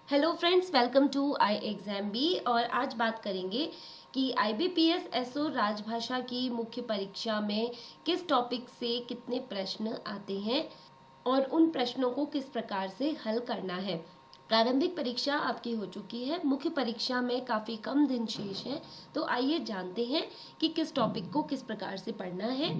Hello friends, welcome to Ixambee. और आज बात करेंगे कि IBPS SO राजभाषा की मुख्य परीक्षा में किस टॉपिक से कितने प्रश्न आते हैं और उन प्रश्नों को किस प्रकार से हल करना है। प्रारंभिक परीक्षा आपकी हो चुकी है, मुख्य परीक्षा में काफ़ी कम दिन शेष है, तो आइए जानते हैं कि किस टॉपिक को किस प्रकार से पढ़ना है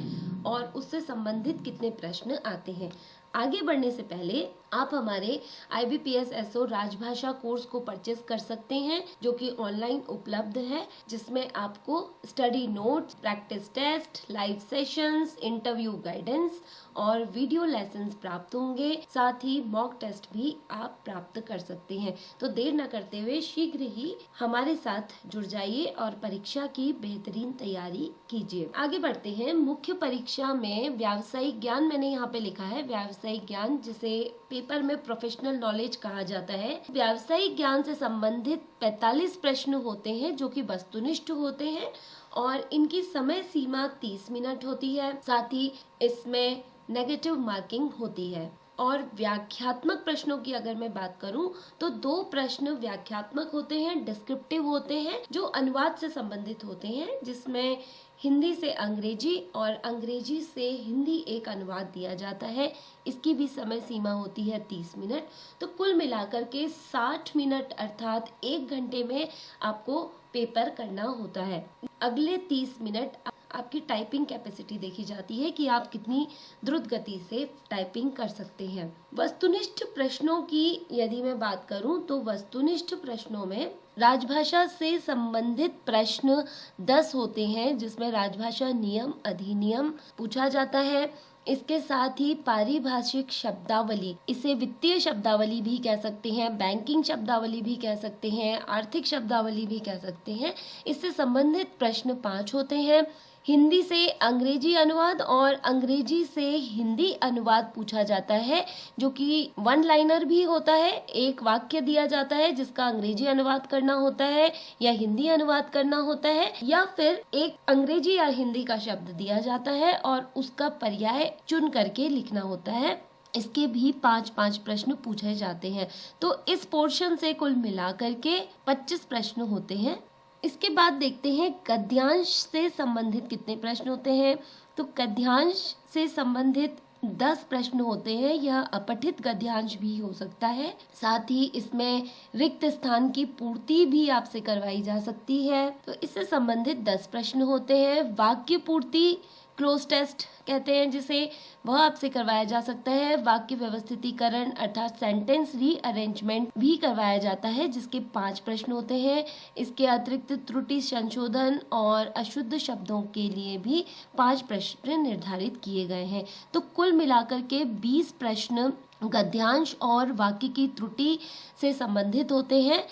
और उससे संबंधित कितने प्रश्न आते हैं। आगे बढ़ने से पहले आप हमारे IBPS SO राजभाषा कोर्स को परचेस कर सकते हैं, जो कि ऑनलाइन उपलब्ध है, जिसमें आपको study notes, practice test, live sessions, interview guidance और वीडियो लेसन्स प्राप्त होंगे। साथ ही मॉक टेस्ट भी आप प्राप्त कर सकते हैं। तो देर न करते हुए शीघ्र ही हमारे साथ जुड़ जाइए और परीक्षा की बेहतरीन तैयारी कीजिए। आगे बढ़ते हैं। मुख्य परीक्षा में व्यावसायिक ज्ञान, मैंने यहाँ पे लिखा है व्यावसायिक ज्ञान, जिसे पेपर में प्रोफेशनल नॉलेज कहा जाता है। व्यावसायिक ज्ञान से संबंधित 45 प्रश्न होते हैं, जो कि वस्तुनिष्ठ होते हैं और इनकी समय सीमा 30 मिनट होती है। साथ ही इसमें नेगेटिव मार्किंग होती है। और व्याख्यात्मक प्रश्नों की अगर मैं बात करूं तो 2 प्रश्न व्याख्यात्मक होते हैं, डिस्क्रिप्टिव होते हैं, जो अनुवाद से संबंधित होते हैं, जिसमें हिंदी से अंग्रेजी और अंग्रेजी से हिंदी एक अनुवाद दिया जाता है। इसकी भी समय सीमा होती है 30 मिनट। तो कुल मिलाकर के 60 मिनट अर्थात 1 घंटे में आपको पेपर करना होता है। अगले 30 मिनट आपकी टाइपिंग कैपेसिटी देखी जाती है कि आप कितनी द्रुत गति से टाइपिंग कर सकते हैं। वस्तुनिष्ठ प्रश्नों की यदि मैं बात करूं तो वस्तुनिष्ठ प्रश्नों में राजभाषा से संबंधित प्रश्न 10 होते हैं, जिसमें राजभाषा नियम, अधिनियम पूछा जाता है। इसके साथ ही पारिभाषिक शब्दावली, इसे वित्तीय शब्दावली भी कह सकते हैं, बैंकिंग शब्दावली भी कह सकते हैं, आर्थिक शब्दावली भी कह सकते हैं। इससे संबंधित प्रश्न 5 होते हैं। हिंदी से अंग्रेजी अनुवाद और अंग्रेजी से हिंदी अनुवाद पूछा जाता है, जो कि 1 लाइनर भी होता है। एक वाक्य दिया जाता है जिसका अंग्रेजी अनुवाद करना होता है या हिंदी अनुवाद करना होता है, या फिर एक अंग्रेजी या हिंदी का शब्द दिया जाता है और उसका पर्याय चुन करके लिखना होता है। इसके भी 5-5 प्रश्न पूछे जाते हैं। तो इस पोर्शन से कुल मिलाकर के 25 प्रश्न होते हैं। इसके बाद देखते हैं गद्यांश से संबंधित कितने प्रश्न होते हैं। तो गद्यांश से संबंधित 10 प्रश्न होते हैं। यह अपठित गद्यांश भी हो सकता है। साथ ही इसमें रिक्त स्थान की पूर्ति भी आपसे करवाई जा सकती है। तो इससे संबंधित 10 प्रश्न होते हैं। वाक्य पूर्ति, क्लोज टेस्ट कहते हैं जिसे, वह आपसे करवाया जा सकता है। वाक्य व्यवस्थितीकरण अर्थात सेंटेंस रीअरेंजमेंट भी करवाया जाता है, जिसके 5 प्रश्न होते हैं। इसके अतिरिक्त त्रुटि संशोधन और अशुद्ध शब्दों के लिए भी 5 प्रश्न निर्धारित किए गए हैं। तो कुल मिलाकर के 20 प्रश्न गद्यांश और वाक्य की त्रुटि से संबंधित होते हैं,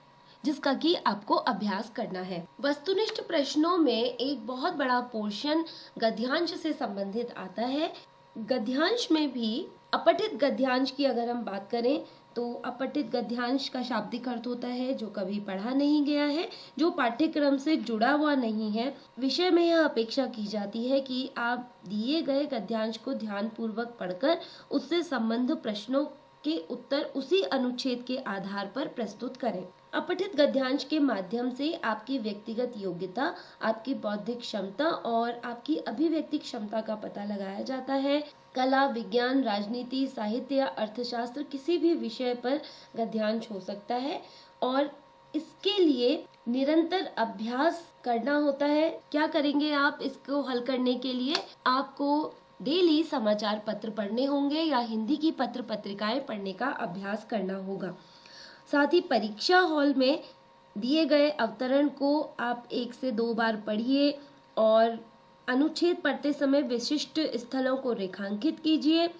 जिसका कि आपको अभ्यास करना है। वस्तुनिष्ठ प्रश्नों में एक बहुत बड़ा पोर्शन गद्यांश से संबंधित आता है। गद्यांश में भी अपठित गद्यांश की अगर हम बात करें तो अपठित गद्यांश का शाब्दिक अर्थ होता है जो कभी पढ़ा नहीं गया है, जो पाठ्यक्रम से जुड़ा हुआ नहीं है। विषय में यह अपेक्षा की जाती है कि आप दिए गए गद्यांश को ध्यानपूर्वक पढ़कर उससे संबंधित प्रश्नों के उत्तर उसी अनुच्छेद के आधार पर प्रस्तुत करें। अपठित गद्यांश के माध्यम से आपकी व्यक्तिगत योग्यता, आपकी बौद्धिक क्षमता और आपकी अभिव्यक्ति क्षमता का पता लगाया जाता है। कला, विज्ञान, राजनीति, साहित्य या अर्थशास्त्र किसी भी विषय पर गद्यांश हो सकता है और इसके लिए निरंतर अभ्यास करना होता है। क्या करेंगे आप इसको हल करने के लिए? आपको डेली समाचार पत्र पढ़ने होंगे या हिंदी की पत्र पत्रिकाएं पढ़ने का अभ्यास करना होगा। साथ ही परीक्षा हॉल में दिए गए अवतरण को आप 1 से 2 बार पढ़िए और अनुच्छेद पढ़ते समय विशिष्ट स्थलों को रेखांकित कीजिए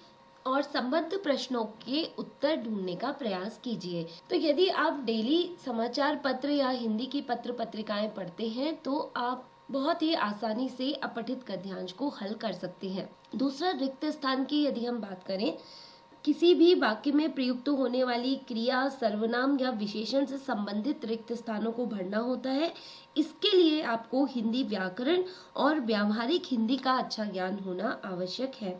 और संबद्ध प्रश्नों के उत्तर ढूंढने का प्रयास कीजिए। तो यदि आप डेली समाचार पत्र या हिंदी की पत्र पत्रिकाएं पढ़ते हैं तो आप बहुत ही आसानी से अपठित गद्यांश को हल कर सकते हैं। दूसरा, रिक्त स्थान की यदि हम बात करें, किसी भी वाक्य में प्रयुक्त होने वाली क्रिया, सर्वनाम या विशेषण से संबंधित रिक्त स्थानों को भरना होता है। इसके लिए आपको हिंदी व्याकरण और व्यावहारिक हिंदी का अच्छा ज्ञान होना आवश्यक है।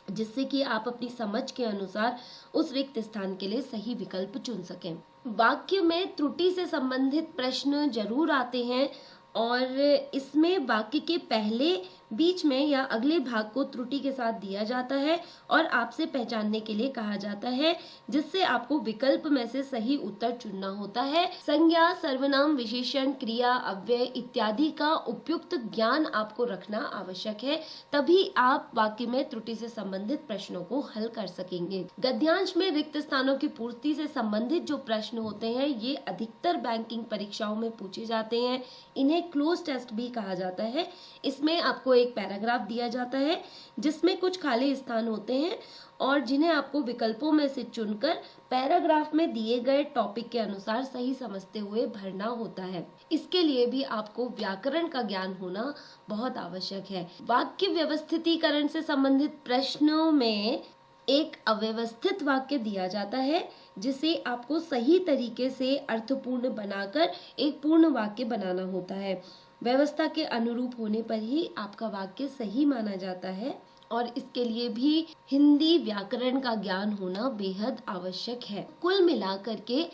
जिससे कि आप अपनी समझ के अनुसार उस रिक्त स्थान के लिए सही विकल्प चुन सकें। वाक्य में त्रुटि से संबंधित प्रश्न जरूर आते हैं और इसमें वाक्य के पहले, बीच में या अगले भाग को त्रुटि के साथ दिया जाता है और आपसे पहचानने के लिए कहा जाता है, जिससे आपको विकल्प में से सही उत्तर चुनना होता है। संज्ञा, सर्वनाम, विशेषण, क्रिया, अव्यय इत्यादि का उपयुक्त ज्ञान आपको रखना आवश्यक है, तभी आप वाक्य में त्रुटि से संबंधित प्रश्नों को हल कर सकेंगे। गद्यांश में रिक्त स्थानों की पूर्ति से संबंधित जो प्रश्न होते हैं ये अधिकतर बैंकिंग परीक्षाओं में पूछे जाते हैं। इन्हें क्लोज टेस्ट भी कहा जाता है। इसमें आपको एक पैराग्राफ दिया जाता है जिसमें कुछ खाली स्थान होते हैं और जिन्हें आपको विकल्पों में से चुनकर पैराग्राफ में दिए गए टॉपिक के अनुसार सही समझते हुए भरना होता है। इसके लिए भी आपको व्याकरण का ज्ञान होना बहुत आवश्यक है। वाक्य व्यवस्थितीकरण से संबंधित प्रश्नों में एक अव्यवस्थित वाक्य दिया जाता है जिसे आपको सही तरीके से अर्थपूर्ण बनाकर एक पूर्ण वाक्य बनाना होता है। व्यवस्था के अनुरूप होने पर ही आपका वाक्य सही माना जाता है और इसके लिए भी हिंदी व्याकरण का ज्ञान होना बेहद आवश्यक है। कुल मिलाकर के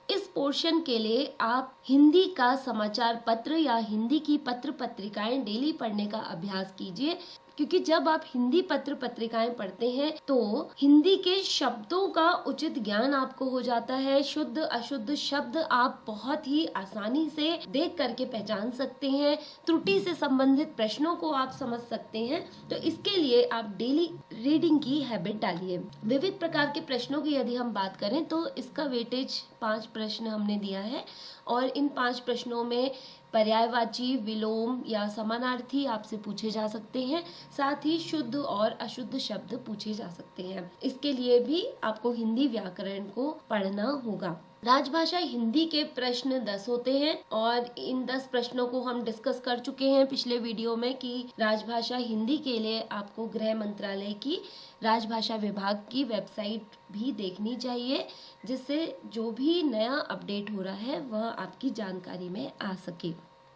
इस पोर्शन के लिए आप हिंदी का समाचार पत्र या हिंदी की पत्र पत्रिकाएं डेली पढ़ने का अभ्यास कीजिए, क्योंकि जब आप हिंदी पत्र पत्रिकाएं पढ़ते हैं तो हिंदी के शब्दों का उचित ज्ञान आपको हो जाता है। शुद्ध अशुद्ध शब्द आप बहुत ही आसानी से देख करके पहचान सकते हैं। त्रुटि से संबंधित प्रश्नों को आप समझ सकते हैं। तो इसके लिए आप डेली रीडिंग की हैबिट डालिए। विविध प्रकार के प्रश्नों की यदि हम बात करें तो इसका वेटेज 5 प्रश्न हमने दिया है और इन 5 प्रश्नों में पर्यायवाची, विलोम या समानार्थी आपसे पूछे जा सकते हैं। साथ ही शुद्ध और अशुद्ध शब्द पूछे जा सकते हैं। इसके लिए भी आपको हिंदी व्याकरण को पढ़ना होगा। राजभाषा हिंदी के प्रश्न 10 होते हैं और इन 10 प्रश्नों को हम डिस्कस कर चुके हैं पिछले वीडियो में कि राजभाषा हिंदी के लिए आपको गृह मंत्रालय की राजभाषा विभाग की वेबसाइट भी देखनी चाहिए, जिससे जो भी नया अपडेट हो रहा है वह आपकी जानकारी में आ सके।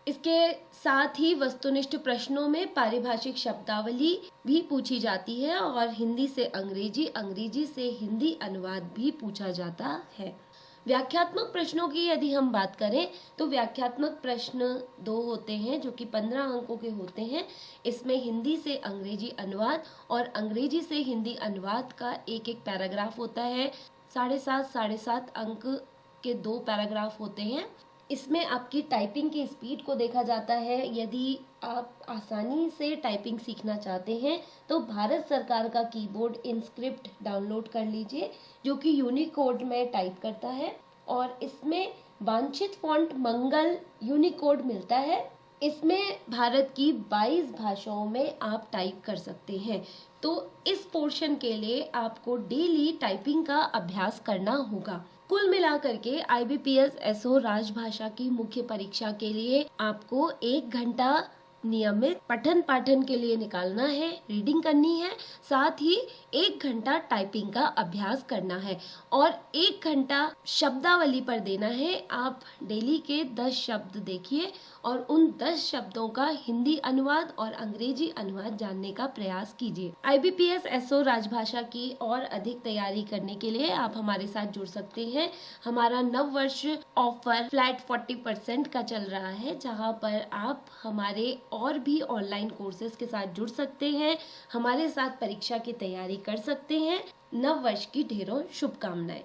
इसके साथ ही वस्तुनिष्ठ प्रश्नों में पारिभाषिक शब्दावली भी पूछी जाती है और हिंदी से अंग्रेजी, अंग्रेजी से हिंदी अनुवाद भी पूछा जाता है। व्याख्यात्मक प्रश्नों की यदि हम बात करें तो व्याख्यात्मक प्रश्न 2 होते हैं जो कि 15 अंकों के होते हैं। इसमें हिंदी से अंग्रेजी अनुवाद और अंग्रेजी से हिंदी अनुवाद का एक एक पैराग्राफ होता है। 7.5 अंक के 2 पैराग्राफ होते हैं। इसमें आपकी टाइपिंग की स्पीड को देखा जाता है। यदि आप आसानी से टाइपिंग सीखना चाहते हैं तो भारत सरकार का कीबोर्ड इनस्क्रिप्ट डाउनलोड कर लीजिए, जो कि यूनिकोड में टाइप करता है और इसमें वांछित फॉन्ट मंगल यूनिकोड मिलता है। इसमें भारत की 22 भाषाओं में आप टाइप कर सकते हैं। तो इस पोर्शन के लिए आपको डेली टाइपिंग का अभ्यास करना होगा। कुल मिलाकर के IBPS SO राजभाषा की मुख्य परीक्षा के लिए आपको 1 घंटा नियमित पठन पाठन के लिए निकालना है, रीडिंग करनी है, साथ ही 1 घंटा टाइपिंग का अभ्यास करना है और 1 घंटा शब्दावली पर देना है। आप डेली के 10 शब्द देखिए और उन 10 शब्दों का हिंदी अनुवाद और अंग्रेजी अनुवाद जानने का प्रयास कीजिए। IBPS SO राजभाषा की और अधिक तैयारी करने के लिए आप हमारे साथ जुड़ सकते हैं। हमारा नव वर्ष ऑफर फ्लैट 40% का चल रहा है, जहां पर आप हमारे और भी ऑनलाइन कोर्सेज के साथ जुड़ सकते हैं, हमारे साथ परीक्षा की तैयारी कर सकते हैं। नव वर्ष की ढेरों शुभकामनाएं।